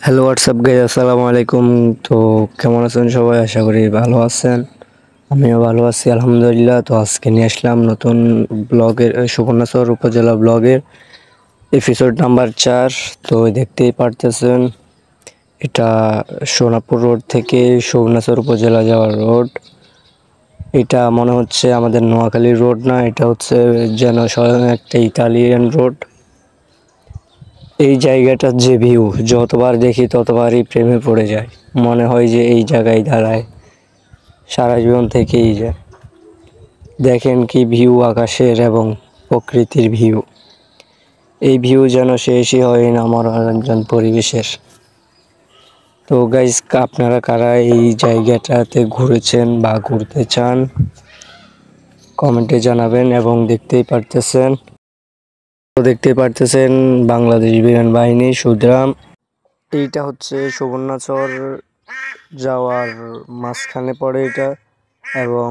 Hello WhatsApp guys, আসসালামু আলাইকুম। তো কেমন আছেন সবাই? আশা করি ভালো আছেন। আমিও ভালো আছি আলহামদুলিল্লাহ। তো আজকে নিয়ে আসলাম নতুন ব্লগের সুবর্ণচর উপজেলা ব্লগের এপিসোড নাম্বার 4। তো দেখতেই পারতেছেন এটা সোনাপুর রোড থেকে সুবর্ণচর উপজেলা যাওয়ার রোড। এটা মনে হচ্ছে আমাদের নোয়াখালীর রোড না, এটা হচ্ছে যেন স্বয়ং একটা ইতালিয়ান রোড। এই জায়গাটার যে ভিউ যতবার দেখি ততবারই প্রেমে পড়ে যায়। মনে হয় যে এই জায়গায় দাঁড়ায় সারা জীবন থেকেই যায়। দেখেন কি ভিউ আকাশের এবং প্রকৃতির ভিউ। এই ভিউ যেন শেষই হয় না মনোরঞ্জন পরিবেশের। তো গাইস, আপনারা কারা এই জায়গাটাতে ঘুরেছেন বা ঘুরতে চান কমেন্টে জানাবেন। এবং দেখতেই পারতেছেন বাংলাদেশ বিমান বাহিনী সুদ্রাম। এইটা হচ্ছে সুবর্ণচর যাওয়ার মাঝখানে পড়ে এটা, এবং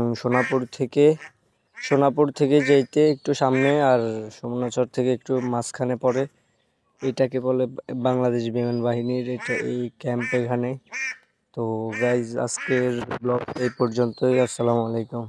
সোনাপুর থেকে যেতে একটু সামনে, আর সুবর্ণচর থেকে একটু মাঝখানে পড়ে। এটাকে বলে বাংলাদেশ বিমান বাহিনীর এটা এই ক্যাম্প এখানে। তো গাইজ, আজকের ব্লগ এই পর্যন্তই। আসসালামু আলাইকুম।